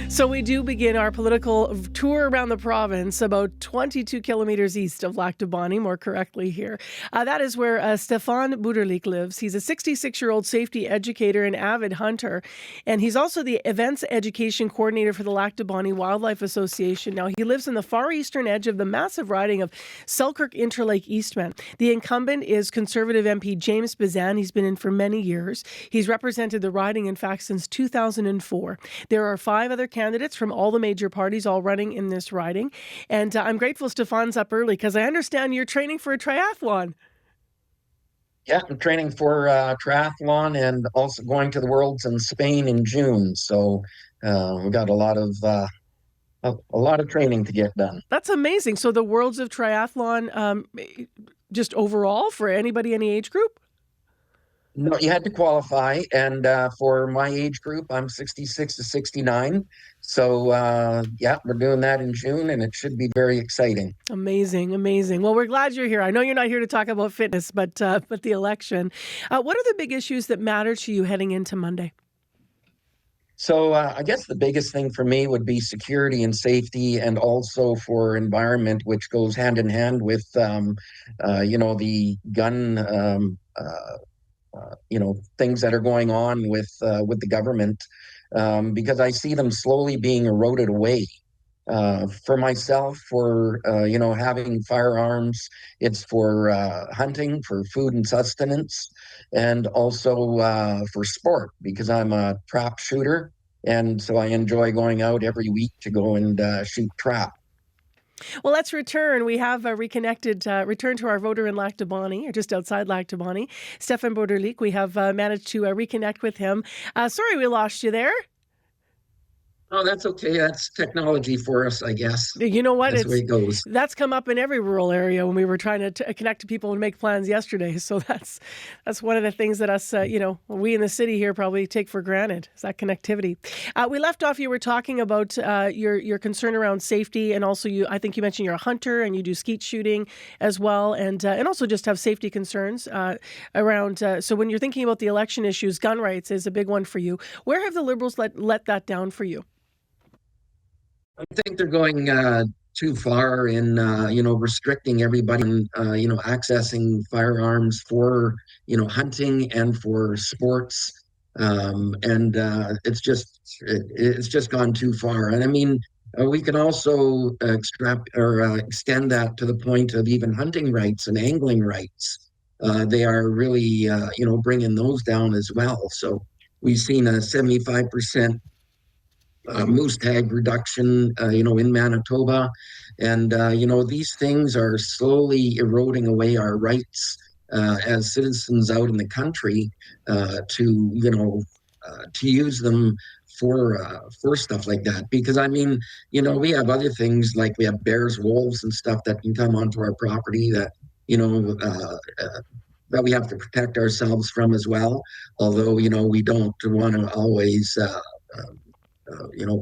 So we do begin our political tour around the province, about 22 kilometers east of Lac du Bonnet, more correctly here. That is where Stephan Bouderlique lives. He's a 66-year-old safety educator and avid hunter, and he's also the events education coordinator for the Lac du Bonnet Wildlife Association. Now, he lives in the far eastern edge of the massive riding of Selkirk-Interlake-Eastman. The incumbent is Conservative MP James Bezan. He's been in for many years. He's represented the riding, in fact, since 2004. There are 5 other candidates from all the major parties all running in this riding. And I'm grateful Stephan's up early because I understand you're training for a triathlon. Yeah, I'm training for triathlon and also going to the Worlds in Spain in June. So we've got a lot of training to get done. That's amazing. So the Worlds of Triathlon, just overall for anybody, any age group? No, you had to qualify, and for my age group, I'm 66 to 69. So yeah, we're doing that in June, and it should be very exciting. Amazing, amazing. Well, we're glad you're here. I know you're not here to talk about fitness, but the election. What are the big issues that matter to you heading into Monday? So I guess the biggest thing for me would be security and safety, and also for environment, which goes hand in hand with, the gun. Things that are going on with the government, because I see them slowly being eroded away. For myself, for having firearms, it's for hunting, for food and sustenance, and also for sport, because I'm a trap shooter, and so I enjoy going out every week to go and shoot trap. Well, let's return. We have returned to our voter in Lac du Bonnet, or just outside Lac du Bonnet, Stephan Bouderlique. We have managed to reconnect with him. Sorry we lost you there. Oh, that's okay. That's technology for us, I guess. You know what? That's the way it goes. That's come up in every rural area when we were trying to connect to people and make plans yesterday. So that's one of the things that us, we in the city here probably take for granted, is that connectivity. We left off, you were talking about your concern around safety, and also I think you mentioned you're a hunter and you do skeet shooting as well, and also just have safety concerns around. So when you're thinking about the election issues, gun rights is a big one for you. Where have the Liberals let that down for you? I think they're going too far in, restricting everybody in, accessing firearms for, hunting and for sports. And it's just gone too far. And I mean, we can also extend that to the point of even hunting rights and angling rights. They are really, bringing those down as well. So we've seen a 75% moose tag reduction, in Manitoba. And, these things are slowly eroding away our rights as citizens out in the country to use them for stuff like that. Because, I mean, we have other things, like we have bears, wolves and stuff that can come onto our property that, that we have to protect ourselves from as well. Although, we don't want to always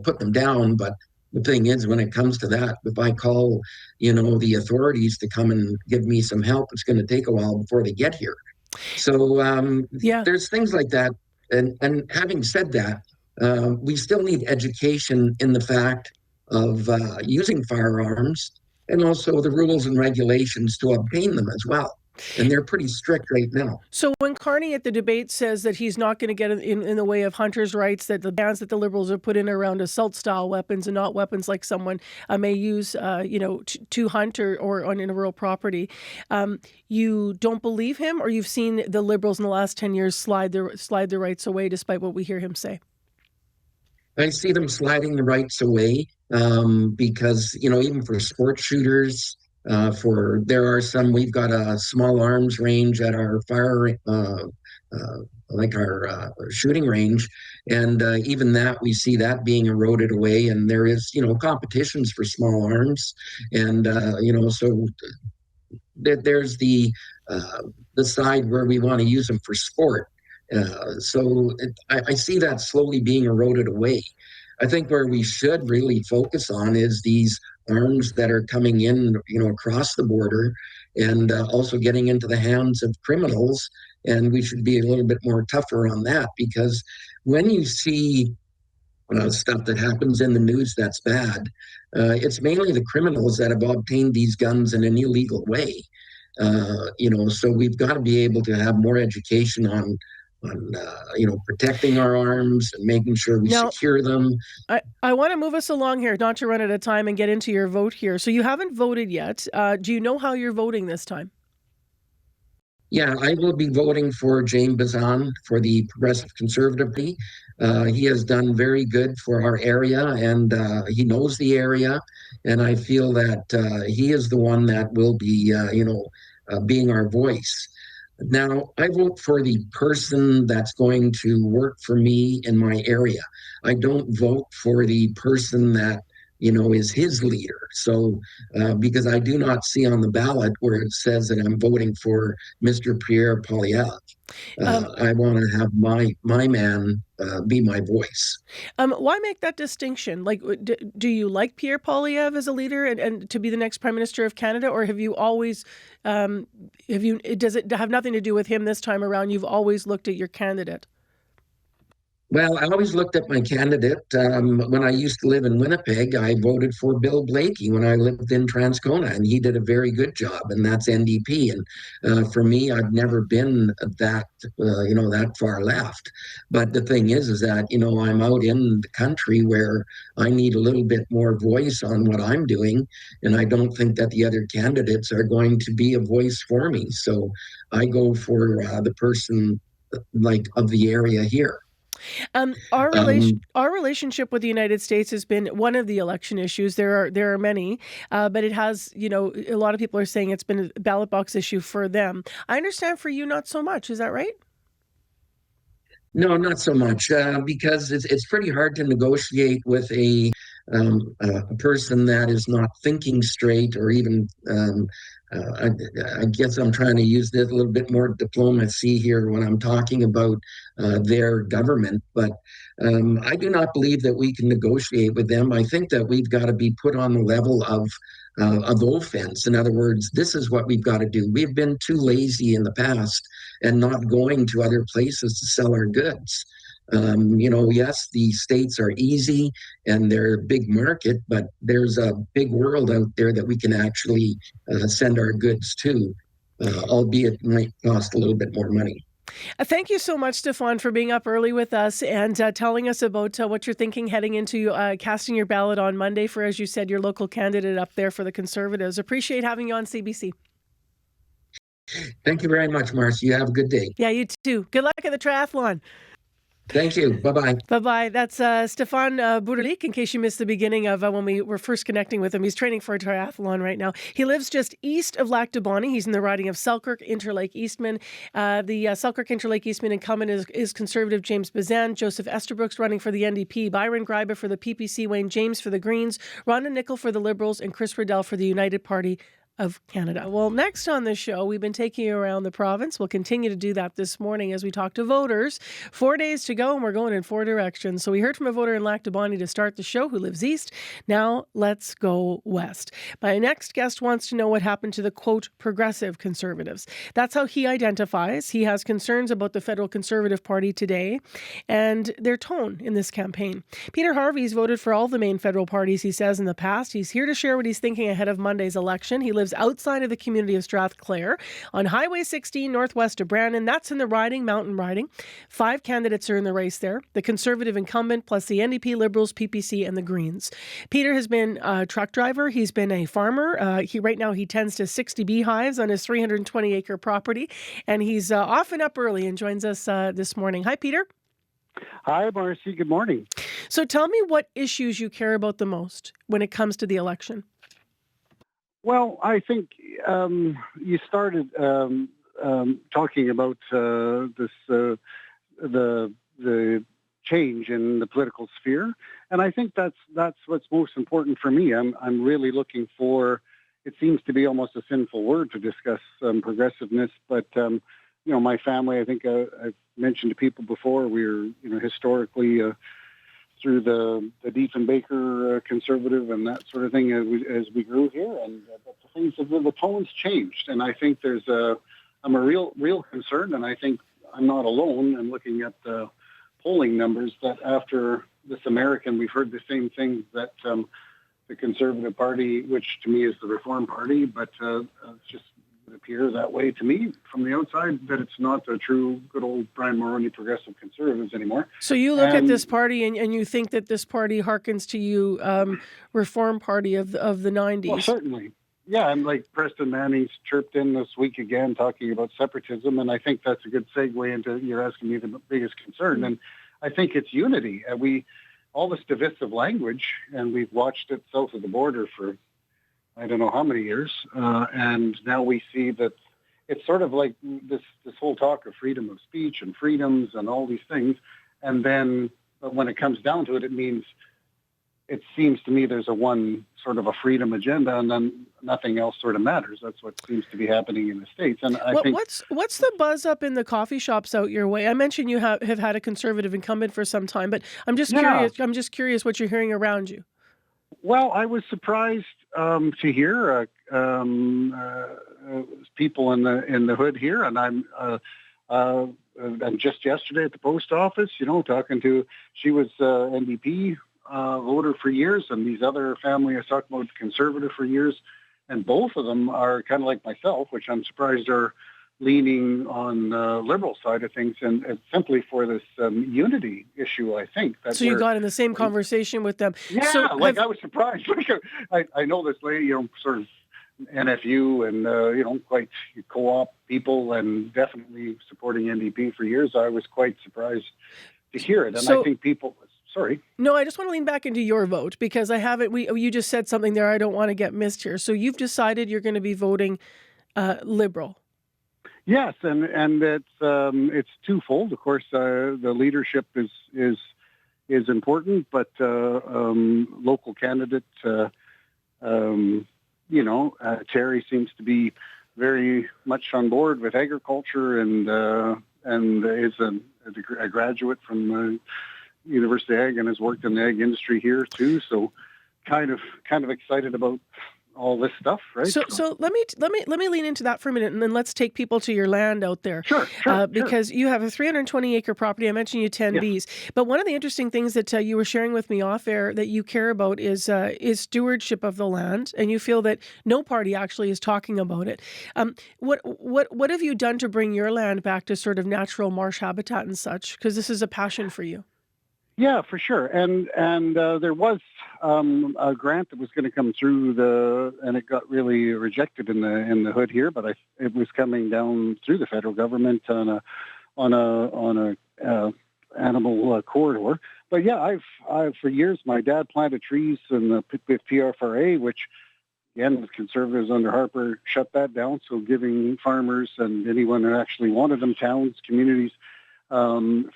put them down. But the thing is, when it comes to that, if I call, the authorities to come and give me some help, it's going to take a while before they get here. So there's things like that. And having said that, we still need education in the fact of using firearms, and also the rules and regulations to obtain them as well. And they're pretty strict right now. So when Carney at the debate says that he's not going to get in the way of hunters' rights, that the bans that the Liberals have put in around assault-style weapons and not weapons like someone may use, to hunt or on in a rural property, you don't believe him, or you've seen the Liberals in the last 10 years slide their rights away, despite what we hear him say? I see them sliding the rights away because, even for sport shooters, there are some, we've got a small arms range at our shooting range. And even that, we see that being eroded away. And there is, competitions for small arms. And, so there's the side where we want to use them for sport. I see that slowly being eroded away. I think where we should really focus on is these arms that are coming in, across the border, and also getting into the hands of criminals. And we should be a little bit more tougher on that, because when you see stuff that happens in the news that's bad. It's mainly the criminals that have obtained these guns in an illegal way. So we've got to be able to have more education on protecting our arms and making sure we Now, secure them. I want to move us along here, not to run out of time and get into your vote here. So you haven't voted yet. Do you know how you're voting this time? Yeah, I will be voting for James Bezan for the Progressive Conservative Party. He has done very good for our area, and he knows the area. And I feel that he is the one that will be, being our voice. Now, I vote for the person that's going to work for me in my area. I don't vote for the person that is his leader. So, because I do not see on the ballot where it says that I'm voting for Mr. Pierre Poilievre. I want to have my man be my voice. Why make that distinction? Like, do you like Pierre Poilievre as a leader and to be the next Prime Minister of Canada, or have you always, does it have nothing to do with him this time around? You've always looked at your candidate? Well, I always looked at my candidate. When I used to live in Winnipeg, I voted for Bill Blakey when I lived in Transcona, and he did a very good job, and that's NDP. And for me, I've never been that far left. But the thing is that, I'm out in the country where I need a little bit more voice on what I'm doing, and I don't think that the other candidates are going to be a voice for me. So I go for the person like of the area here. Our relationship with the United States has been one of the election issues. There are many, but it has, a lot of people are saying it's been a ballot box issue for them. I understand for you, not so much. Is that right? No, not so much, because it's pretty hard to negotiate with a person that is not thinking straight, or even I guess I'm trying to use this a little bit more diplomacy here when I'm talking about their government. But I do not believe that we can negotiate with them. I think that we've got to be put on the level of offense. In other words, this is what we've got to do. We've been too lazy in the past and not going to other places to sell our goods. Yes, the states are easy and they're a big market, but there's a big world out there that we can actually send our goods to, albeit it might cost a little bit more money. Thank you so much, Stephan, for being up early with us and telling us about what you're thinking heading into casting your ballot on Monday for, as you said, your local candidate up there for the Conservatives. Appreciate having you on CBC. Thank you very much, Marcy. You have a good day. Yeah, you too. Good luck at the triathlon. Thank you. Bye-bye. Bye-bye. That's Stephan Bouderlique, in case you missed the beginning of when we were first connecting with him. He's training for a triathlon right now. He lives just east of Lac du Bonnet. He's in the riding of Selkirk-Interlake-Eastman. The Selkirk-Interlake-Eastman incumbent is Conservative James Bezan. Joseph Esterbrook's running for the NDP. Byron Greiba for the PPC. Wayne James for the Greens. Rhonda Nickel for the Liberals. And Chris Riddell for the United Party of Canada. Well, next on the show, we've been taking you around the province. We'll continue to do that this morning as we talk to voters. 4 days to go, and we're going in 4 directions. So we heard from a voter in Lac du Bonnet to start the show who lives east. Now let's go west. My next guest wants to know what happened to the, quote, progressive Conservatives. That's how he identifies. He has concerns about the federal Conservative Party today and their tone in this campaign. Peter Harvey's voted for all the main federal parties, he says, in the past. He's here to share what he's thinking ahead of Monday's election. He lives outside of the community of Strathclair on Highway 16 northwest of Brandon. That's in the mountain riding. 5 candidates are in the race there. The Conservative incumbent plus the NDP, Liberals, PPC, and the Greens. Peter has been a truck driver. He's been a farmer. Right now he tends to 60 beehives on his 320-acre property. And he's often up early and joins us this morning. Hi, Peter. Hi, Marcy. Good morning. So tell me what issues you care about the most when it comes to the election. Well, I think you started talking about the change in the political sphere, and I think that's what's most important for me. I'm really looking for. It seems to be almost a sinful word to discuss progressiveness, but my family. I think I've mentioned to people before. We're historically. Through the Diefenbaker Conservative and that sort of thing as we grew here, and the tone's changed, and I think I'm a real concern, and I think I'm not alone in looking at the polling numbers that after this American, we've heard the same thing that the Conservative Party, which to me is the Reform Party, but it's just would appear that way to me from the outside, that it's not a true good old Brian Mulroney progressive Conservatives anymore. So you look at this party and you think that this party harkens to you, Reform Party of the 90s. Well, certainly. Yeah, and like Preston Manning's chirped in this week again talking about separatism, and I think that's a good segue into you're asking me the biggest concern, and I think it's unity. All this divisive language, and we've watched it south of the border for I don't know how many years, and now we see that it's sort of like this whole talk of freedom of speech and freedoms and all these things, and then when it comes down to it, it seems to me there's one sort of a freedom agenda, and then nothing else sort of matters. That's what seems to be happening in the States. And I think what's the buzz up in the coffee shops out your way? I mentioned you have had a Conservative incumbent for some time, but I'm just curious. I'm just curious what you're hearing around you. Well, I was surprised to hear people in the hood here, and I'm just yesterday at the post office, talking to. She was NDP voter for years, and these other family I was talking about Conservative for years, and both of them are kind of like myself, which I'm surprised are leaning on the Liberal side of things, and simply for this unity issue, I think. So you got in the same conversation with them. Yeah, so I was surprised. I know this lady, sort of NFU and, quite co-op people, and definitely supporting NDP for years. I was quite surprised to hear it. And I think people... Sorry. No, I just want to lean back into your vote because I haven't... You just said something there I don't want to get missed here. So you've decided you're going to be voting Liberal. Yes, and it's twofold. Of course, the leadership is important, but local candidate, Terry seems to be very much on board with agriculture, and is a graduate from University Ag and has worked in the ag industry here too. So, kind of excited about all this stuff, right? So let me lean into that for a minute, and then let's take people to your land out there. Sure. Because you have a 320-acre property. I mentioned you 10 bees, but one of the interesting things that you were sharing with me off air that you care about is stewardship of the land, and you feel that no party actually is talking about it. What have you done to bring your land back to sort of natural marsh habitat and such? Because this is a passion for you. Yeah, for sure. And there was a grant that was going to come through and it got really rejected in the hood here, but it was coming down through the federal government on a animal corridor. But yeah, I've for years my dad planted trees with PFRA, which again the Conservatives under Harper shut that down. So giving farmers and anyone who actually wanted them, towns, communities,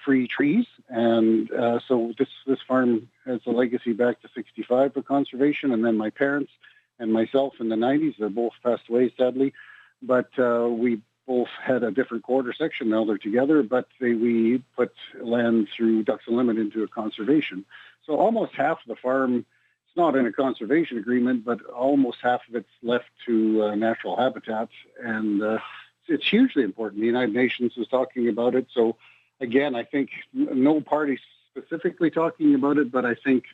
free trees, and so this farm has a legacy back to 65 for conservation, and then my parents and myself in the 90s, they're both passed away sadly, but we both had a different quarter section. Now they're together, but we put land through Ducks Unlimited into a conservation. So almost half of the farm, it's not in a conservation agreement, but almost half of it's left to natural habitat, and it's hugely important. The United Nations is talking about it, so again, I think no party specifically talking about it, but I think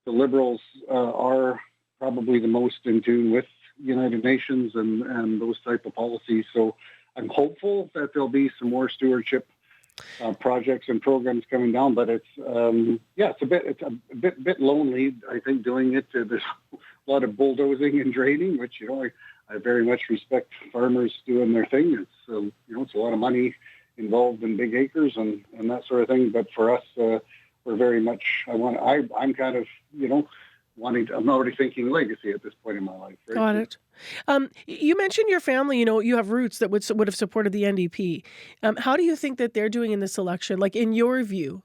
the Liberals are probably the most in tune with United Nations and those type of policies. So I'm hopeful that there'll be some more stewardship projects and programs coming down. But it's a bit lonely, I think, doing it. There's a lot of bulldozing and draining, which I very much respect farmers doing their thing. It's it's a lot of money involved in big acres and that sort of thing. But for us, we're very much, I'm kind of, I'm already thinking legacy at this point in my life. Right? Got it. You mentioned your family, you have roots that would have supported the NDP. How do you think that they're doing in this election? Like in your view?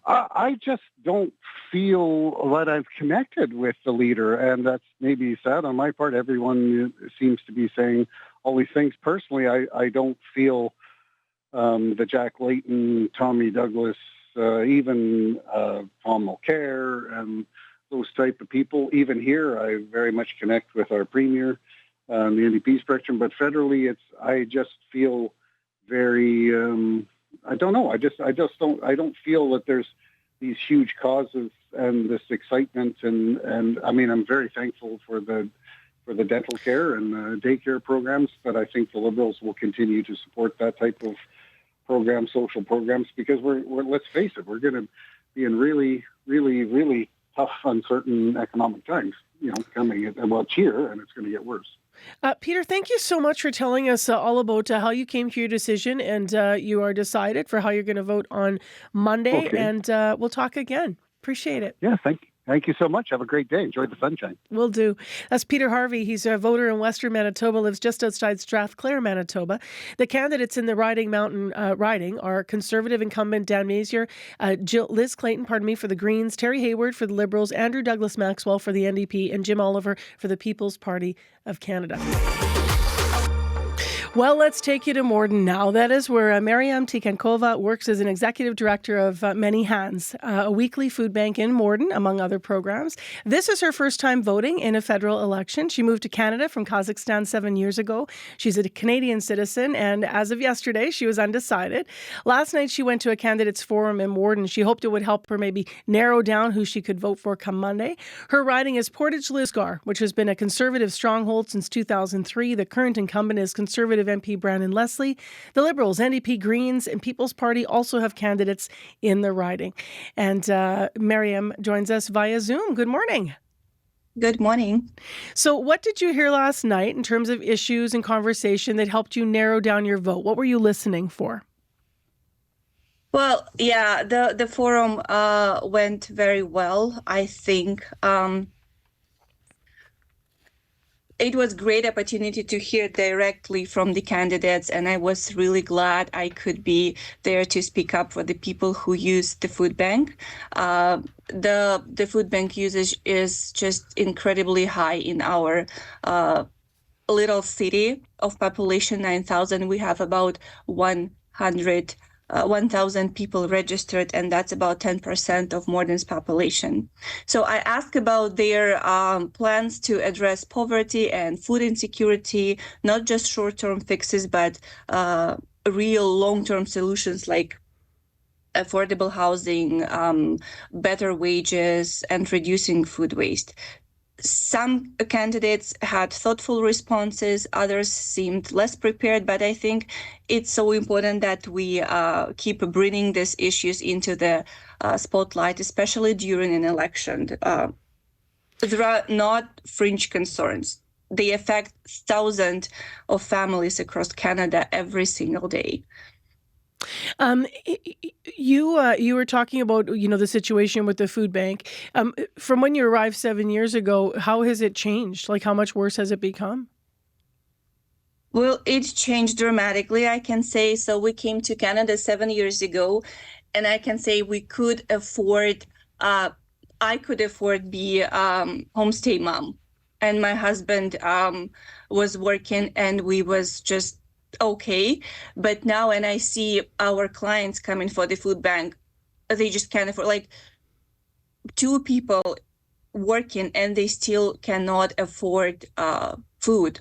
I just don't feel that I've connected with the leader, and that's maybe sad on my part. Everyone seems to be saying all these things. Personally, I don't feel the Jack Layton, Tommy Douglas, even Paul Mulcair, and those type of people. Even here, I very much connect with our premier, the NDP spectrum. But federally, I just feel very I don't know. I don't feel that there's these huge causes and this excitement. And I mean, I'm very thankful for the dental care and the daycare programs, but I think the Liberals will continue to support that type of program, social programs, because we're let's face it, we're going to be in really, really, really tough, uncertain economic times, coming at, well, it's here and it's going to get worse. Peter, thank you so much for telling us all about how you came to your decision, and you are decided for how you're going to vote on Monday. Okay. And we'll talk again. Appreciate it. Yeah, thank you. Thank you so much. Have a great day. Enjoy the sunshine. Will do. That's Peter Harvey. He's a voter in Western Manitoba, lives just outside Strathclair, Manitoba. The candidates in the Mountain riding are Conservative incumbent Dan Masier, Liz Clayton, for the Greens, Terry Hayward for the Liberals, Andrew Douglas Maxwell for the NDP, and Jim Oliver for the People's Party of Canada. Well, let's take you to Morden now. That is where Mariam Tikankova works as an executive director of Many Hands, a weekly food bank in Morden, among other programs. This is her first time voting in a federal election. She moved to Canada from Kazakhstan 7 years ago. She's a Canadian citizen, and as of yesterday, she was undecided. Last night, she went to a candidates forum in Morden. She hoped it would help her maybe narrow down who she could vote for come Monday. Her riding is Portage-Lisgar, which has been a Conservative stronghold since 2003. The current incumbent is Conservative MP Brandon Leslie. The Liberals, NDP, Greens, and People's Party also have candidates in the riding. And Mariam joins us via Zoom. Good morning. Good morning. So what did you hear last night in terms of issues and conversation that helped you narrow down your vote? What were you listening for? Well, yeah, the forum went very well, I think. It was a great opportunity to hear directly from the candidates, and I was really glad I could be there to speak up for the people who use the food bank. The food bank usage is just incredibly high in our little city of population 9,000. We have about 1,000 people registered, and that's about 10% of Morden's population. So I asked about their plans to address poverty and food insecurity, not just short-term fixes, but real long-term solutions like affordable housing, better wages, and reducing food waste. Some candidates had thoughtful responses, others seemed less prepared, but I think it's so important that we keep bringing these issues into the spotlight, especially during an election. There are not fringe concerns. They affect thousands of families across Canada every single day. You were talking about, the situation with the food bank. From when you arrived 7 years ago, how has it changed? Like, how much worse has it become? Well, it changed dramatically, I can say. So we came to Canada 7 years ago, and I can say we could afford, I could afford be homestay mom. And my husband was working, and we was just okay. But now when I see our clients coming for the food bank, they just can't afford, like, two people working and they still cannot afford food.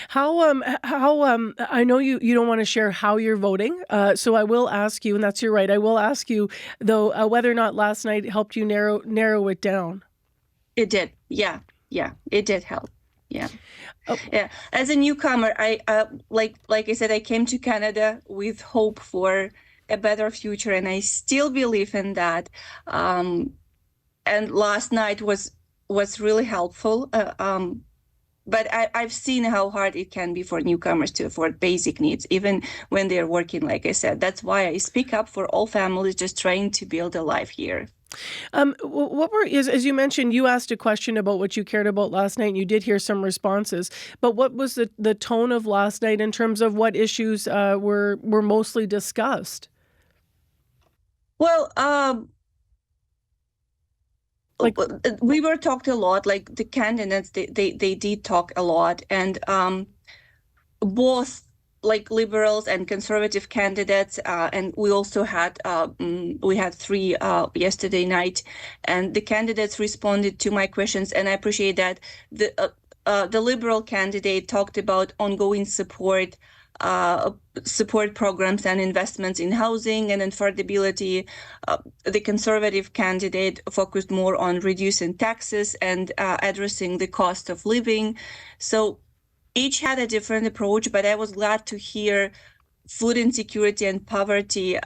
How I know you don't want to share how you're voting, so I will ask you, and that's your right, I will ask you though, whether or not last night helped you narrow it down. It did. Yeah, it did help. Yeah. Oh. Yeah. As a newcomer, I like I said, I came to Canada with hope for a better future, and I still believe in that. And last night was really helpful. But I've seen how hard it can be for newcomers to afford basic needs, even when they're working, like I said. That's why I speak up for all families just trying to build a life here. As you mentioned, you asked a question about what you cared about last night, and you did hear some responses. But what was the tone of last night in terms of what issues were mostly discussed? Well, we were talked a lot. Like the candidates, they did talk a lot, and both like Liberals and Conservative candidates, and we also had three yesterday night, and the candidates responded to my questions, and I appreciate that. The Liberal candidate talked about ongoing support support programs and investments in housing and affordability. The Conservative candidate focused more on reducing taxes and addressing the cost of living. So each had a different approach, but I was glad to hear food insecurity and poverty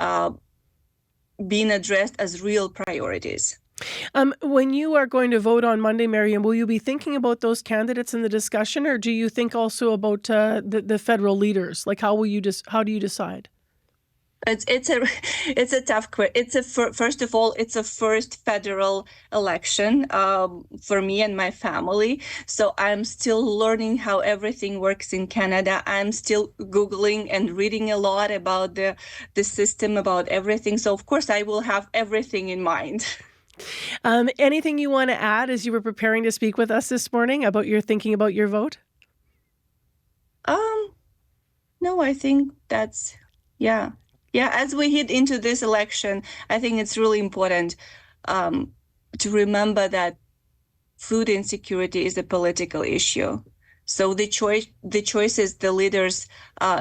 being addressed as real priorities. When you are going to vote on Monday, Miriam, will you be thinking about those candidates in the discussion, or do you think also about the federal leaders? Like, how do you decide? It's a tough question. First of all, it's a first federal election for me and my family. So I'm still learning how everything works in Canada. I'm still Googling and reading a lot about the system, about everything. So of course I will have everything in mind. Anything you want to add as you were preparing to speak with us this morning about your thinking about your vote? No, I think that's, yeah. As we head into this election, I think it's really important to remember that food insecurity is a political issue. So the choices the leaders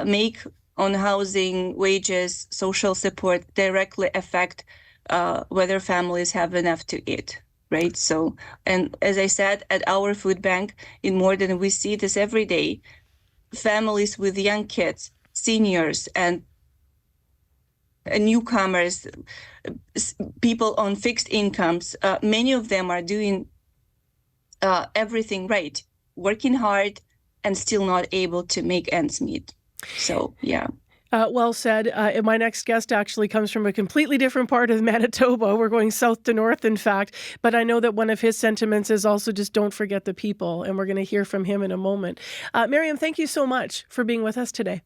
make on housing, wages, social support directly affect whether families have enough to eat, right? So, and as I said, at our food bank in Morden, we see this every day. Families with young kids, seniors, and newcomers, people on fixed incomes, many of them are doing everything right, working hard, and still not able to make ends meet. So, yeah. Well said. My next guest actually comes from a completely different part of Manitoba. We're going south to north, in fact. But I know that one of his sentiments is also just don't forget the people. And we're going to hear from him in a moment. Miriam, thank you so much for being with us today.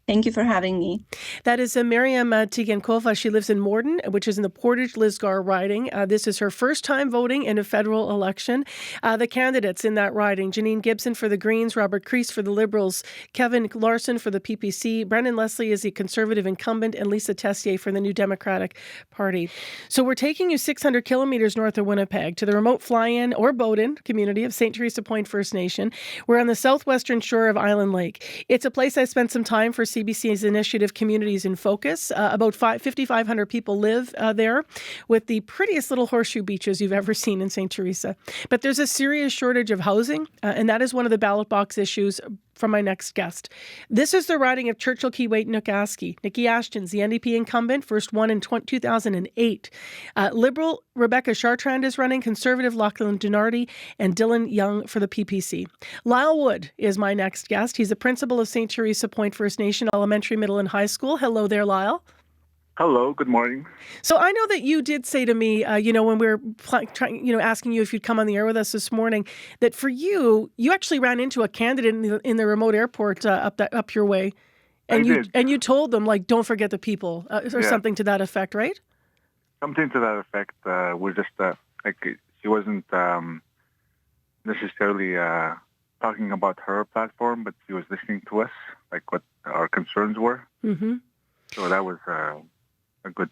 Thank you for having me. That is Miriam Tigankova. She lives in Morden, which is in the Portage-Lisgar riding. This is her first time voting in a federal election. The candidates in that riding: Janine Gibson for the Greens, Robert Crease for the Liberals, Kevin Larson for the PPC, Brendan Leslie is the Conservative incumbent, and Lisa Tessier for the New Democratic Party. So we're taking you 600 kilometers north of Winnipeg to the remote fly-in or boat-in community of St. Theresa Point First Nation. We're on the southwestern shore of Island Lake. It's a place I spent some time for CBC's initiative Communities in Focus. About 5,500 people live there, with the prettiest little horseshoe beaches you've ever seen in St. Theresa. But there's a serious shortage of housing, and that is one of the ballot box issues from my next guest. This is the riding of Churchill, Keewatin, Nookaski. Nikki Ashton's the NDP incumbent, first won in 2008. Liberal Rebecca Chartrand is running, Conservative Lachlan Dunarty, and Dylan Young for the PPC. Lyle Wood is my next guest. He's the principal of St. Theresa Point First Nation Elementary, Middle, and High School. Hello there, Lyle. Hello, good morning. So I know that you did say to me, when we were asking you if you'd come on the air with us this morning, that for you actually ran into a candidate in the remote airport up your way, and you told them, like, don't forget the people, or something to that effect, right? Something to that effect. We're just she wasn't necessarily talking about her platform, but she was listening to us, like what our concerns were. Mm-hmm. So that was a good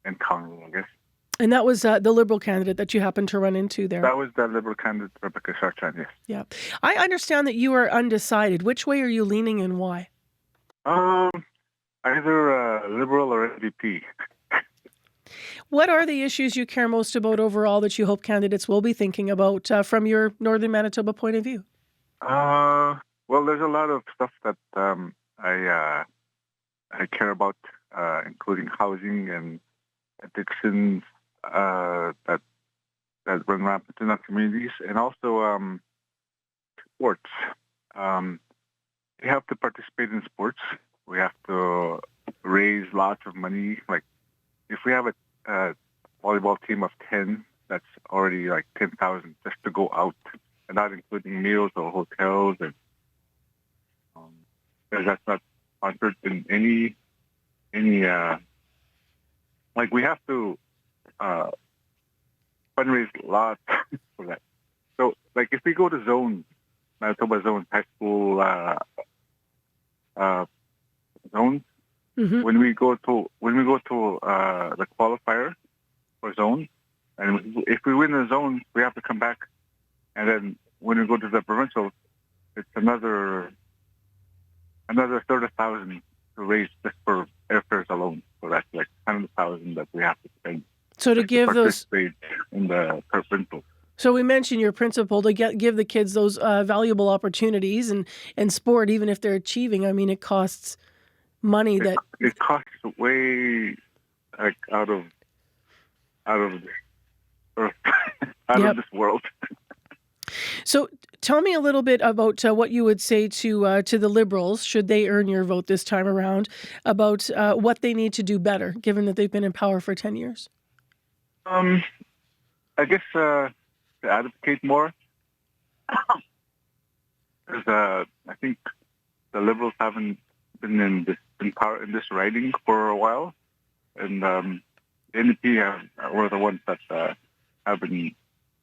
encounter, I guess. And that was the Liberal candidate that you happened to run into there. That was the Liberal candidate, Rebecca Chartrand, yes. Yeah. I understand that you are undecided. Which way are you leaning and why? Either Liberal or NDP. What are the issues you care most about overall that you hope candidates will be thinking about from your Northern Manitoba point of view? Well, there's a lot of stuff that I care about, including housing and addictions that run rampant in our communities, and also sports. We have to participate in sports. We have to raise lots of money. Like, if we have a volleyball team of 10, that's already like 10,000 just to go out, and not including meals or hotels, and that's not sponsored in any like, we have to fundraise lots for that. So, like, if we go to Manitoba zone, high school zones, mm-hmm. when we go to the qualifier for zone, and if we win the zone, we have to come back, and then when we go to the provincial, it's another another 30,000 to raise just for airfares alone. So that's like 100,000 that we have to spend. So to give those in the principal. So we mentioned your principal to give the kids those valuable opportunities and sport, even if they're achieving. I mean, it costs money. It costs way like out of this earth, out of this world. So tell me a little bit about what you would say to the Liberals, should they earn your vote this time around, about what they need to do better, given that they've been in power for 10 years. I guess to advocate more, because I think the Liberals haven't been in power in this riding for a while, and the NDP were the ones that have been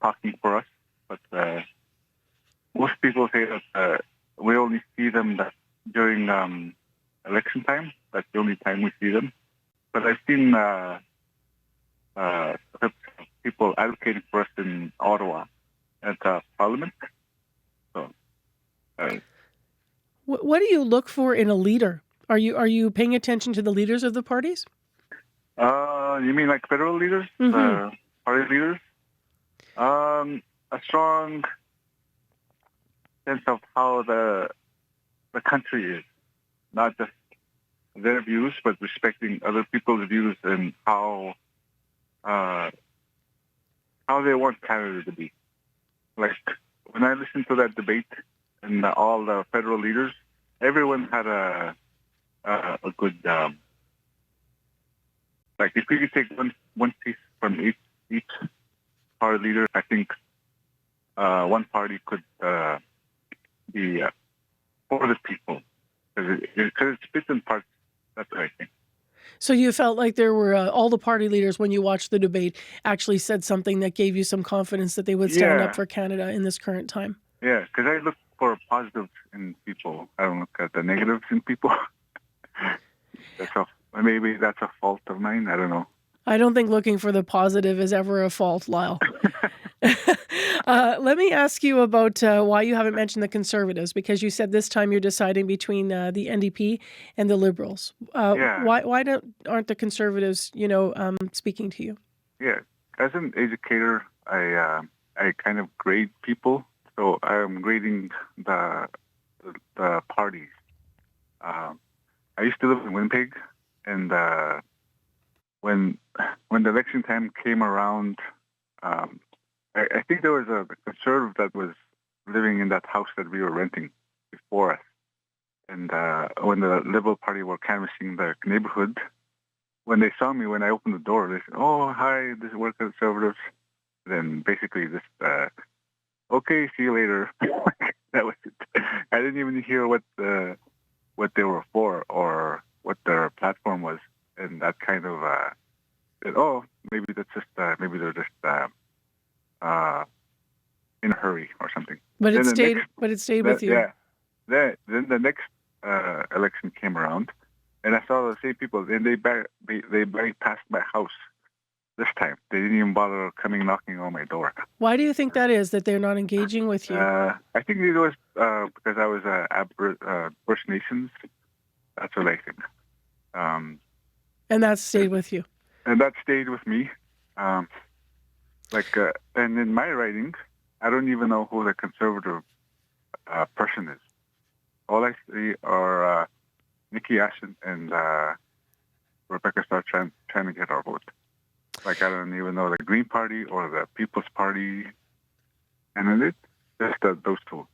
talking for us. But most people say that we only see them during election time. That's the only time we see them. But I've seen people advocating for us in Ottawa at Parliament. So, what do you look for in a leader? Are you paying attention to the leaders of the parties? You mean like federal leaders, party leaders? A strong sense of how the country is, not just their views, but respecting other people's views and how they want Canada to be. Like when I listened to that debate and all the federal leaders, everyone had a good like if we could take one piece from each party leader, I think one party could be for the people because it splits in parts. That's what I think. So you felt like there were all the party leaders, when you watched the debate, actually said something that gave you some confidence that they would stand up for Canada in this current time. Yeah, because I look for positives in people. I don't look at the negatives in people. Maybe that's a fault of mine. I don't know. I don't think looking for the positive is ever a fault, Lyle. Let me ask you about why you haven't mentioned the Conservatives, because you said this time you're deciding between the NDP and the Liberals. Why aren't the Conservatives, speaking to you? Yeah, as an educator, I kind of grade people, so I'm grading the parties. I used to live in Winnipeg, and when the election time came around, I think there was a conservative that was living in that house that we were renting before us. And when the Liberal Party were canvassing the neighborhood, when they saw me, when I opened the door, they said, "Oh, hi, this is Work Conservatives." Then basically just, okay, see you later. That was it. I didn't even hear what they were for or what their platform was. And that kind of said, "Oh, maybe that's just maybe they're just in a hurry or something." But it stayed with you. Yeah. Then the next election came around, and I saw the same people, and they bypassed my house this time. They didn't even bother knocking on my door. Why do you think that is, that they're not engaging with you? I think it was because I was First Nations. That's what I think. And that stayed with you. And that stayed with me. And in my writing, I don't even know who the Conservative person is. All I see are Nikki Ashton and Rebecca Starr trying to get our vote. Like I don't even know the Green Party or the People's Party, and it's just those two.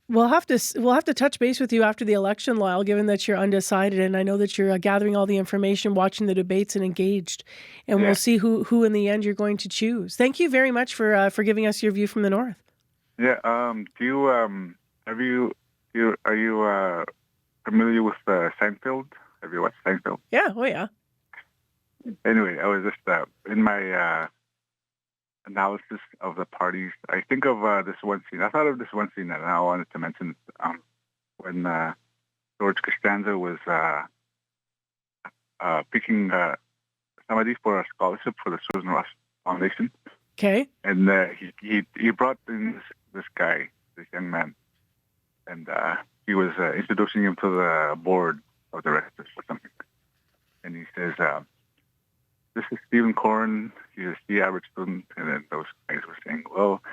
We'll have to touch base with you after the election, Lyle, given that you're undecided, and I know that you're gathering all the information, watching the debates, and engaged. And we'll see who in the end you're going to choose. Thank you very much for giving us your view from the north. Yeah. Do you are you familiar with Seinfeld? Have you watched Seinfeld? Yeah. Oh yeah. Anyway, I was just in my analysis of the parties. I think of this one scene. I thought of this one scene that I wanted to mention when George Costanza was picking somebody for a scholarship for the Susan Ross Foundation. Okay. And he brought in this guy, this young man, and he was introducing him to the board of directors or something. And he says, this is Stephen Corn. He's the average student. And then those guys were saying, well,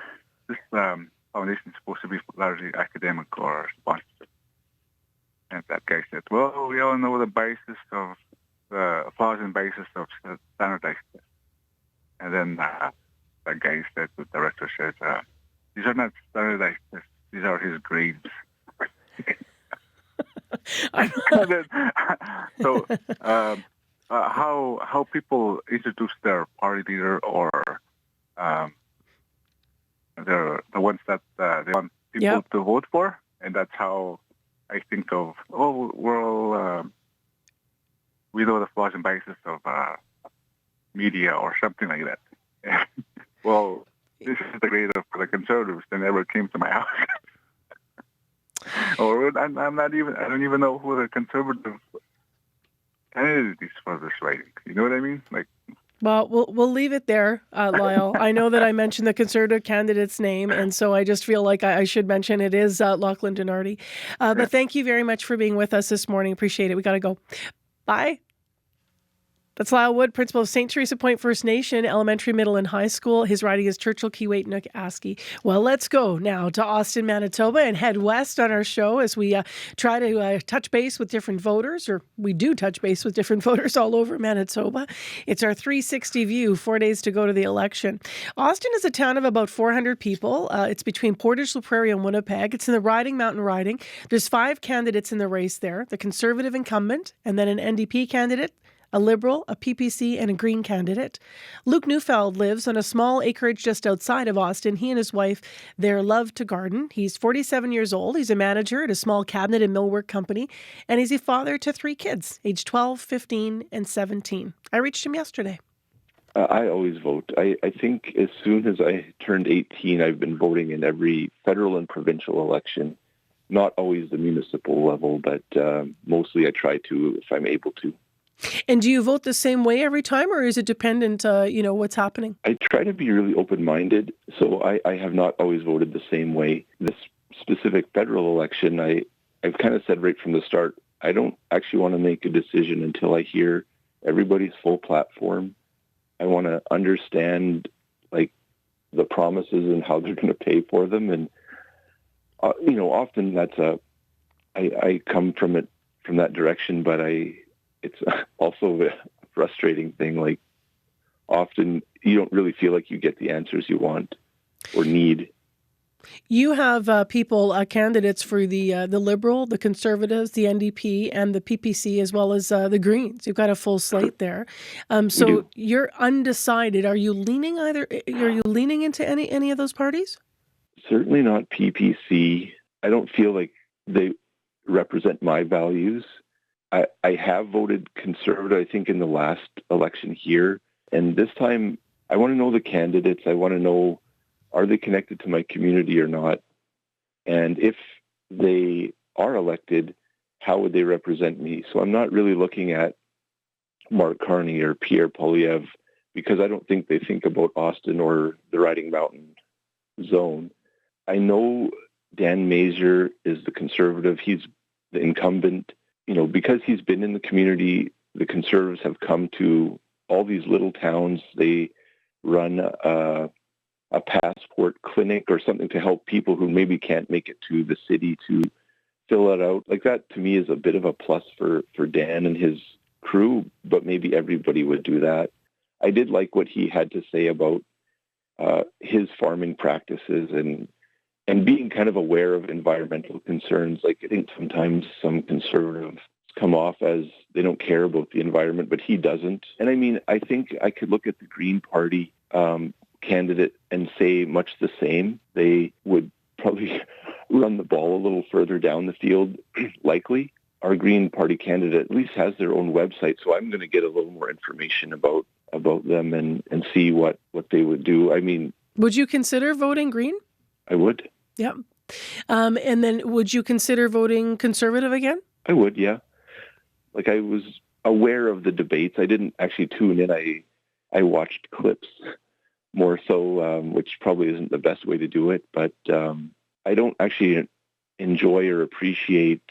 this foundation is supposed to be largely academic or sponsorship. And that guy said, well, we all know the flaws and basis of standardized tests. And then that guy said, the director said, these are not standardized tests. These are his grades. So how people introduce their party leader or they're the ones that they want people to vote for, and that's how I think of, we know the flaws and biases of media or something like that. Well, this is the grade of the conservatives that never came to my house. Or I don't even know who the conservative candidate is for this writing. You know what I mean? Well, we'll leave it there, Lyle. I know that I mentioned the Conservative candidate's name, and so I just feel like I should mention it is Lachlan Donardi. But thank you very much for being with us this morning. Appreciate it. We got to go. Bye. That's Lyle Wood, principal of St. Theresa Point First Nation Elementary, Middle, and High School. His riding is Churchill, Keewatin, Aski. Well, let's go now to Austin, Manitoba, and head west on our show as we try to touch base with different voters, or we do touch base with different voters all over Manitoba. It's our 360 view, 4 days to go to the election. Austin is a town of about 400 people. It's between Portage la Prairie and Winnipeg. It's in the riding, Mountain Riding. There's 5 candidates in the race there, the Conservative incumbent, and then an NDP candidate, a Liberal, a PPC, and a Green candidate. Luke Neufeld lives on a small acreage just outside of Austin. He and his wife, they love to garden. He's 47 years old. He's a manager at a small cabinet and millwork company, and he's a father to 3 kids, aged 12, 15, and 17. I reached him yesterday. I always vote. I think as soon as I turned 18, I've been voting in every federal and provincial election. Not always the municipal level, but mostly I try to if I'm able to. And do you vote the same way every time, or is it dependent, what's happening? I try to be really open-minded, so I have not always voted the same way. This specific federal election, I've kind of said right from the start, I don't actually want to make a decision until I hear everybody's full platform. I want to understand, the promises and how they're going to pay for them. And, often that's I come from that direction, but it's also a frustrating thing. Often you don't really feel like you get the answers you want or need. You have candidates for the Liberal, the Conservatives, the NDP, and the PPC, as well as the Greens. You've got a full slate there. So you're undecided. Are you leaning into any of those parties? Certainly not PPC. I don't feel like they represent my values. I have voted Conservative, I think, in the last election here. And this time, I want to know the candidates. I want to know, are they connected to my community or not? And if they are elected, how would they represent me? So I'm not really looking at Mark Carney or Pierre Poilievre because I don't think they think about Austin or the Riding Mountain zone. I know Dan Mazur is the Conservative. He's the incumbent. Because he's been in the community, the Conservatives have come to all these little towns. They run a passport clinic or something to help people who maybe can't make it to the city to fill it out. That, to me, is a bit of a plus for Dan and his crew, but maybe everybody would do that. I did like what he had to say about his farming practices and being kind of aware of environmental concerns. I think sometimes some conservatives come off as they don't care about the environment, but he doesn't. And I think I could look at the Green Party candidate and say much the same. They would probably run the ball a little further down the field, likely. Our Green Party candidate at least has their own website, so I'm going to get a little more information about them and see what they would do. Would you consider voting Green? I would. Yeah. And then would you consider voting Conservative again? I would, yeah. I was aware of the debates. I didn't actually tune in. I watched clips more so, which probably isn't the best way to do it. But I don't actually enjoy or appreciate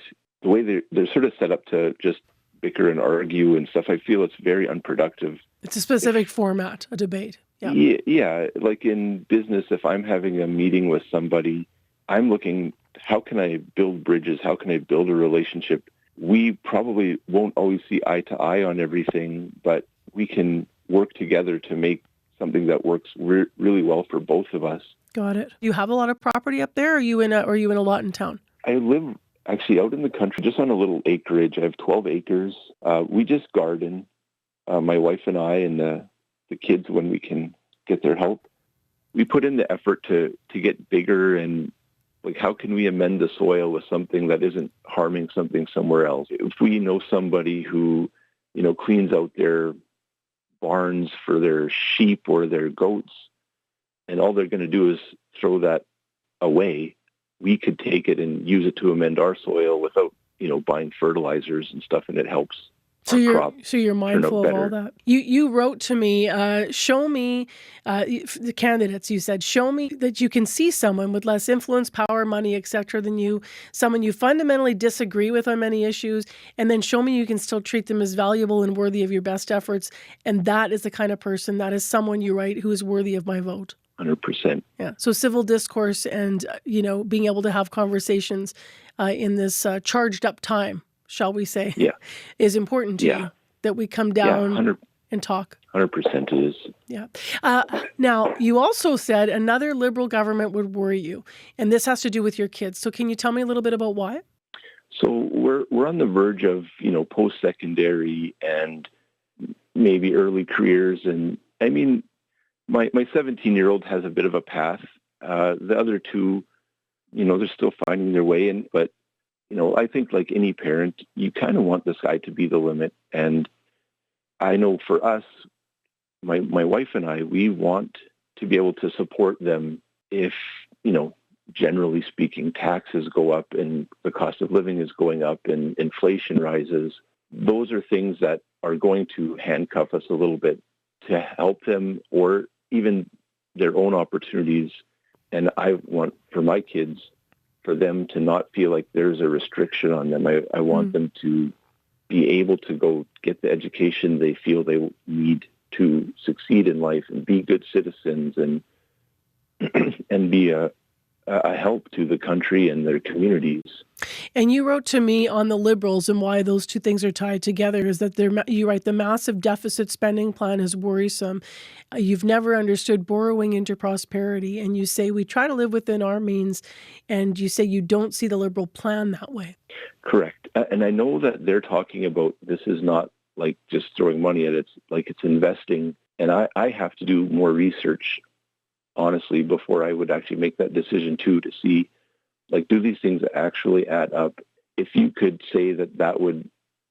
the way they're sort of set up to just bicker and argue and stuff. I feel it's very unproductive. It's a specific format, a debate. Yeah, like in business, if I'm having a meeting with somebody, I'm looking, how can I build bridges? How can I build a relationship? We probably won't always see eye to eye on everything, but we can work together to make something that works really well for both of us. Got it. You have a lot of property up there, or are you in a lot in town? I live actually out in the country, just on a little acreage. I have 12 acres. We just garden, my wife and I, and the kids when we can get their help. We put in the effort to get bigger, and like, how can we amend the soil with something that isn't harming something somewhere else? If we know somebody who, cleans out their barns for their sheep or their goats, and all they're going to do is throw that away, we could take it and use it to amend our soil without, buying fertilizers and stuff, and it helps. So you're mindful of all that. You wrote to me, show me the candidates. You said, show me that you can see someone with less influence, power, money, etc. than you, someone you fundamentally disagree with on many issues, and then show me you can still treat them as valuable and worthy of your best efforts. And that is the kind of person, that is someone you write who is worthy of my vote. 100%. Yeah. So civil discourse and, being able to have conversations in this charged up time, shall we say, is important to you, that we come down and talk. 100% it is. Yeah. Now, you also said another Liberal government would worry you, and this has to do with your kids. So can you tell me a little bit about why? So we're on the verge of, post-secondary and maybe early careers. And I mean, my 17-year-old has a bit of a path. The other two, they're still finding their way in, but I think like any parent, you kind of want the sky to be the limit. And I know for us, my wife and I, we want to be able to support them if, generally speaking, taxes go up and the cost of living is going up and inflation rises. Those are things that are going to handcuff us a little bit to help them, or even their own opportunities. And I want for my kids, for them to not feel like there's a restriction on them. I want them to be able to go get the education they feel they need to succeed in life and be good citizens and be a help to the country and their communities. And you wrote to me on the Liberals and why those two things are tied together is that you write the massive deficit spending plan is worrisome. You've never understood borrowing into prosperity. And you say we try to live within our means. And you say you don't see the Liberal plan that way. Correct. And I know that they're talking about this is not like just throwing money at it. It's like it's investing. And I have to do more research, honestly, before I would actually make that decision too, to see, like, do these things actually add up? If you could say that would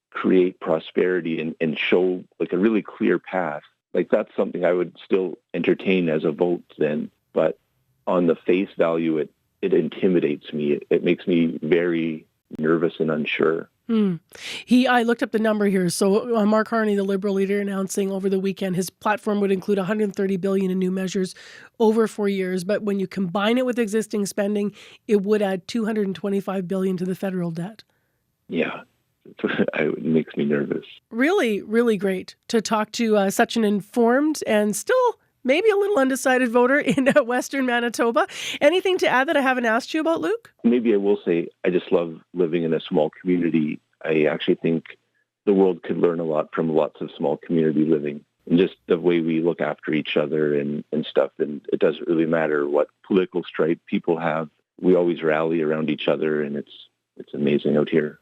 create prosperity and show like a really clear path, like that's something I would still entertain as a vote then. But on the face value, it intimidates me. It makes me very nervous and unsure. I looked up the number here. So Mark Harney, the Liberal leader, announcing over the weekend his platform would include $130 billion in new measures over 4 years. But when you combine it with existing spending, it would add $225 billion to the federal debt. Yeah, it makes me nervous. Really, really great to talk to such an informed and still maybe a little undecided voter in Western Manitoba. Anything to add that I haven't asked you about, Luke? Maybe I will say I just love living in a small community. I actually think the world could learn a lot from lots of small community living and just the way we look after each other and stuff. And it doesn't really matter what political stripe people have. We always rally around each other, and it's amazing out here.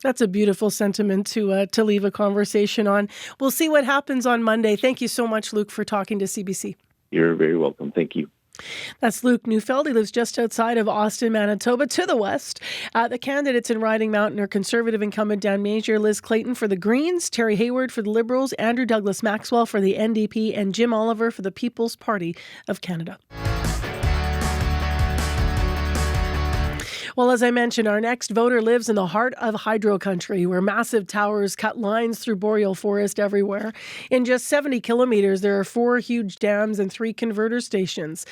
That's a beautiful sentiment to leave a conversation on. We'll see what happens on Monday. Thank you so much, Luke, for talking to CBC. You're very welcome. Thank you. That's Luke Neufeld. He lives just outside of Austin, Manitoba, to the west. The candidates in Riding Mountain are Conservative incumbent Dan Major, Liz Clayton for the Greens, Terry Hayward for the Liberals, Andrew Douglas Maxwell for the NDP, and Jim Oliver for the People's Party of Canada. Well, as I mentioned, our next voter lives in the heart of hydro country, where massive towers cut lines through boreal forest everywhere. In just 70 kilometers, there are 4 huge dams and 3 converter stations.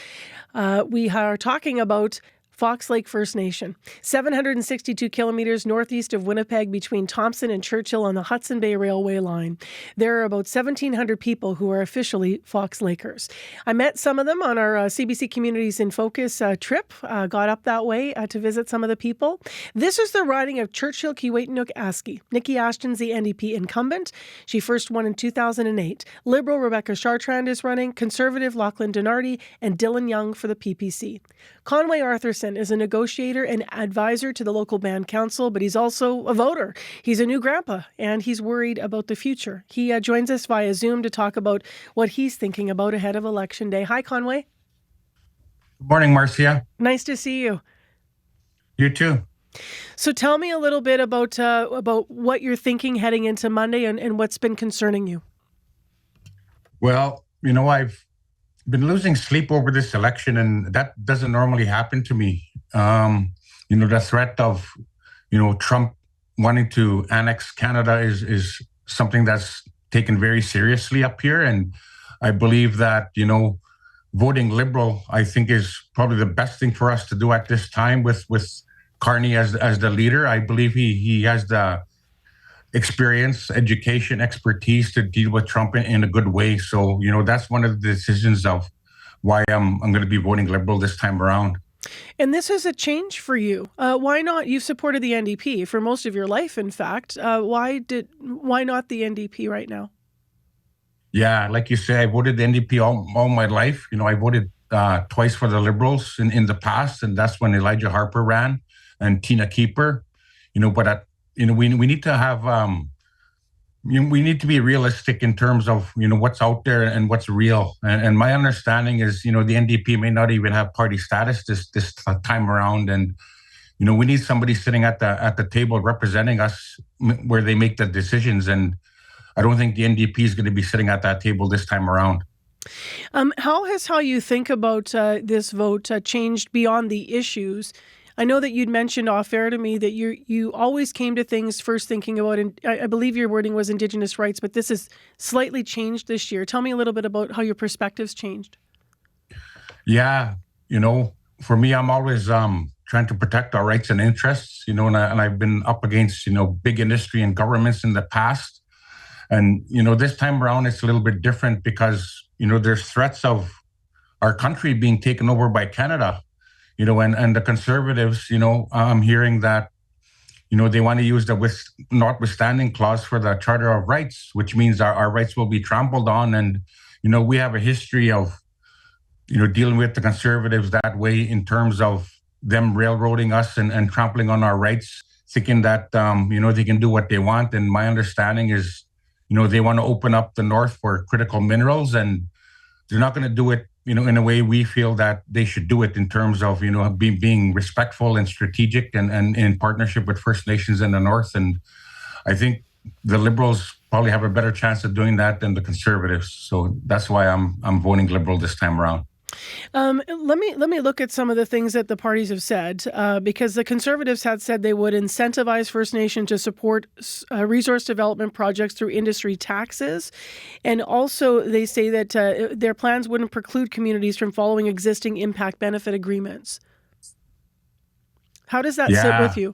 We are talking about Fox Lake First Nation, 762 kilometers northeast of Winnipeg between Thompson and Churchill on the Hudson Bay Railway line. There are about 1,700 people who are officially Fox Lakers. I met some of them on our CBC Communities in Focus trip, got up that way to visit some of the people. This is the riding of Churchill-Kiiwetinoong-Aski. Nikki Ashton's the NDP incumbent. She first won in 2008. Liberal Rebecca Chartrand is running, Conservative Lachlan Donardi, and Dylan Young for the PPC. Conway Arthurson is a negotiator and advisor to the local band council, but he's also a voter. He's a new grandpa, and he's worried about the future. He joins us via Zoom to talk about what he's thinking about ahead of Election Day. Hi, Conway. Good morning, Marcia. Nice to see you. You too. So tell me a little bit about what you're thinking heading into Monday and what's been concerning you. Well, I've been losing sleep over this election, and that doesn't normally happen to me. The threat of, Trump wanting to annex Canada is something that's taken very seriously up here. And I believe that, voting Liberal, I think, is probably the best thing for us to do at this time with Carney as the leader. I believe he has the experience, education, expertise to deal with Trump in a good way. So, that's one of the decisions of why I'm going to be voting Liberal this time around. And this is a change for you. Why not? You've supported the NDP for most of your life, in fact. Why not the NDP right now? Yeah, like you say, I voted the NDP all my life. I voted twice for the Liberals in the past, and that's when Elijah Harper ran and Tina Keeper. But we need to have we need to be realistic in terms of what's out there and what's real. And my understanding is the NDP may not even have party status this time around, and we need somebody sitting at the table representing us where they make the decisions. And I don't think the NDP is going to be sitting at that table this time around. How has how you think about this vote changed beyond the issues? I know that you'd mentioned off air to me that you always came to things first thinking about, and I believe your wording was Indigenous rights, but this has slightly changed this year. Tell me a little bit about how your perspectives changed. Yeah, for me, I'm always trying to protect our rights and interests, and I've been up against, big industry and governments in the past. And, this time around, it's a little bit different because, there's threats of our country being taken over by Canada. And the Conservatives, I'm hearing that, they want to use the notwithstanding clause for the Charter of Rights, which means our rights will be trampled on. And, we have a history of, dealing with the Conservatives that way in terms of them railroading us and trampling on our rights, thinking that, they can do what they want. And my understanding is, they want to open up the North for critical minerals, and they're not going to do it in a way we feel that they should do it in terms of, being respectful and strategic and in partnership with First Nations in the North. And I think the Liberals probably have a better chance of doing that than the Conservatives. So that's why I'm voting Liberal this time around. Let me look at some of the things that the parties have said, because the Conservatives had said they would incentivize First Nation to support resource development projects through industry taxes. And also they say that their plans wouldn't preclude communities from following existing impact benefit agreements. How does that sit with you?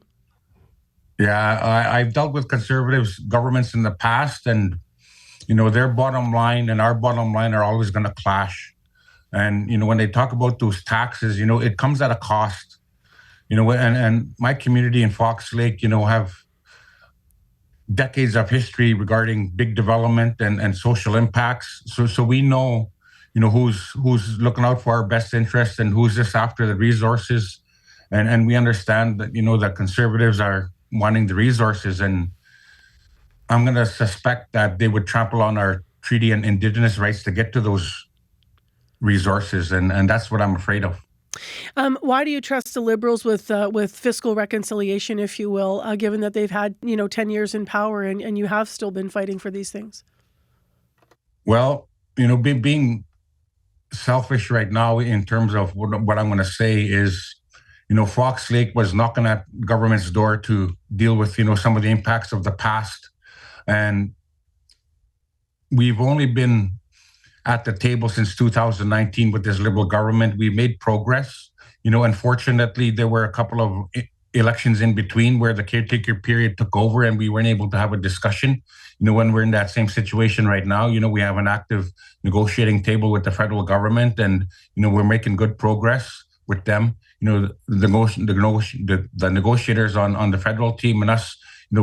Yeah, I've dealt with Conservatives governments in the past, and, their bottom line and our bottom line are always going to clash. And, when they talk about those taxes, it comes at a cost, and my community in Fox Lake, have decades of history regarding big development and social impacts. So we know, who's looking out for our best interests and who's just after the resources. And we understand that, that Conservatives are wanting the resources. And I'm going to suspect that they would trample on our treaty and Indigenous rights to get to those resources, and that's what I'm afraid of. Why do you trust the Liberals with fiscal reconciliation, if you will, given that they've had 10 years in power and you have still been fighting for these things? Well, being selfish right now in terms of what I'm going to say is, Fox Lake was knocking at government's door to deal with some of the impacts of the past, and we've only been at the table since 2019 with this Liberal government. We made progress. Unfortunately, there were a couple of elections in between where the caretaker period took over and we weren't able to have a discussion. When we're in that same situation right now, we have an active negotiating table with the federal government, and we're making good progress with them. The negotiators on the federal team and us,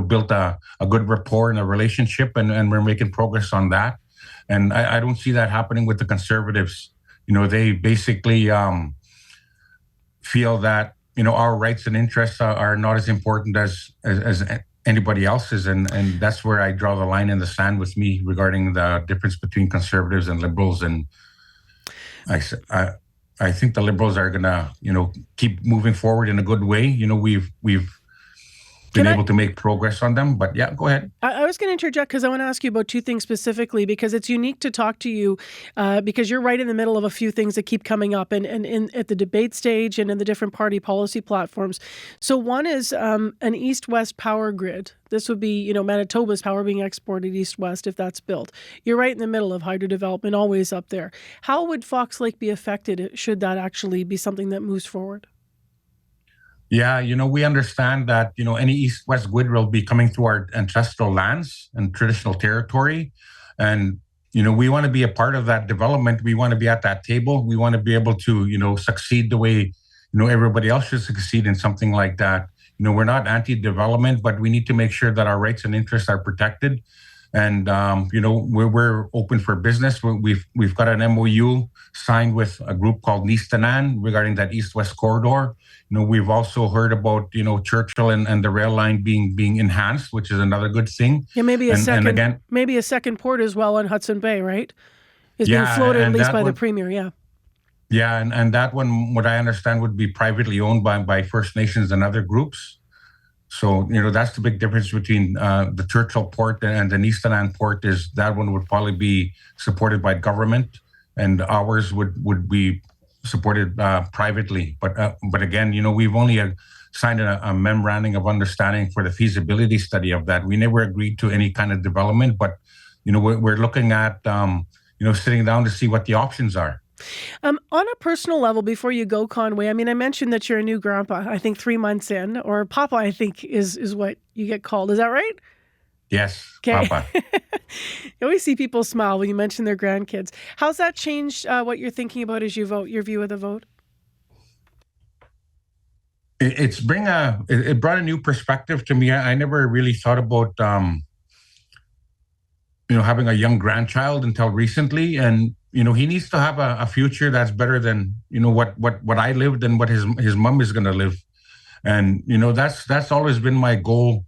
built a good rapport and a relationship, and we're making progress on that. And I don't see that happening with the Conservatives. They basically feel that our rights and interests are not as important as anybody else's, and that's where I draw the line in the sand with me regarding the difference between Conservatives and Liberals. And I think the Liberals are gonna keep moving forward in a good way. We've been able to make progress on them. But yeah, go ahead. I was going to interject because I want to ask you about two things specifically, because it's unique to talk to you because you're right in the middle of a few things that keep coming up and at the debate stage and in the different party policy platforms. So one is an east-west power grid. This would be, Manitoba's power being exported east-west if that's built. You're right in the middle of hydro development, always up there. How would Fox Lake be affected should that actually be something that moves forward? Yeah, we understand that, any east-west grid will be coming through our ancestral lands and traditional territory. And, we want to be a part of that development. We want to be at that table. We want to be able to, succeed the way, everybody else should succeed in something like that. We're not anti-development, but we need to make sure that our rights and interests are protected. And, we're open for business. We've got an MOU signed with a group called Nistanan regarding that east-west corridor. We've also heard about, Churchill and the rail line being enhanced, which is another good thing. Yeah, maybe a second port as well on Hudson Bay, right? Is being floated at least by the Premier, yeah. Yeah, and that one, what I understand, would be privately owned by First Nations and other groups. So, that's the big difference between the Churchill port and the Nistanan port, is that one would probably be supported by government and ours would be supported privately. But again, we've only signed a memorandum of understanding for the feasibility study of that. We never agreed to any kind of development, but, we're looking at, sitting down to see what the options are. On a personal level, before you go, Conway, I mentioned that you're a new grandpa, I think 3 months in, or Papa, I think is what you get called. Is that right? Yes, okay. Papa. You always see people smile when you mention their grandkids. How's that changed what you're thinking about as you vote, your view of the vote? It brought a new perspective to me. I never really thought about, having a young grandchild until recently. And, he needs to have a future that's better than, what I lived and what his mom is going to live. And, that's always been my goal,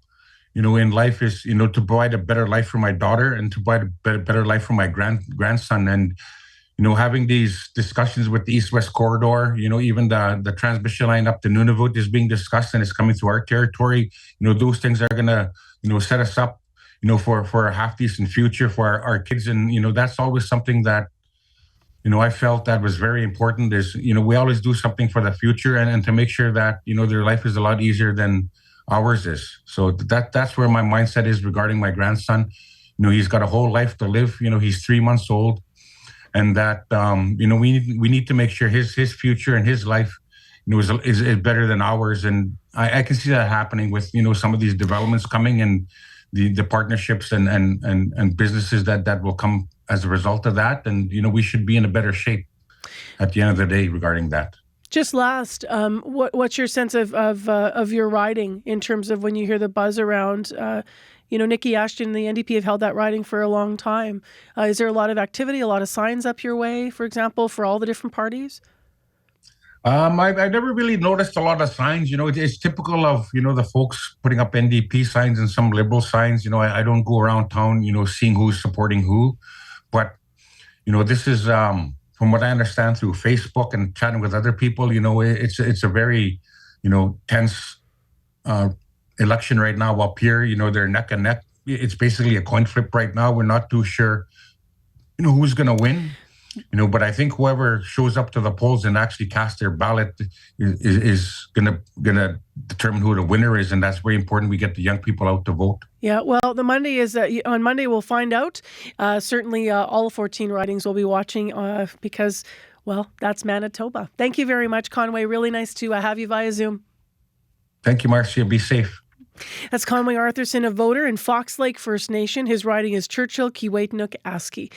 in life, is, to provide a better life for my daughter and to provide a better life for my grandson. And, having these discussions with the East-West corridor, even the transmission line up to Nunavut is being discussed and it's coming through our territory. Those things are going to, set us up, for a half-decent future for our kids. And, that's always something that, I felt that was very important, is, we always do something for the future and to make sure that, their life is a lot easier than ours is. So that's where my mindset is regarding my grandson. He's got a whole life to live. He's 3 months old, and that, we need to make sure his future and his life, is better than ours. And I can see that happening with, some of these developments coming and the partnerships and businesses that will come as a result of that. And, we should be in a better shape at the end of the day regarding that. Just last, what's your sense of your riding in terms of when you hear the buzz around? Nikki Ashton and the NDP have held that riding for a long time. Is there a lot of activity, a lot of signs up your way, for example, for all the different parties? I never really noticed a lot of signs. It's typical of, the folks putting up NDP signs and some Liberal signs. I don't go around town, seeing who's supporting who. But, this is, from what I understand through Facebook and chatting with other people, it's a very, tense election right now up here. They're neck and neck. It's basically a coin flip right now. We're not too sure, who's going to win. But I think whoever shows up to the polls and actually casts their ballot is gonna determine who the winner is, and that's very important. We get the young people out to vote. Yeah, well, the Monday is on Monday we'll find out. Certainly, all 14 ridings we'll be watching because Well, that's Manitoba. Thank you very much, Conway. Really nice to have you via Zoom. Thank you, Marcia. Be safe. That's Conway Arthurson, a voter in Fox Lake First Nation. His riding is Churchill, Kiiwetinoong, Aski.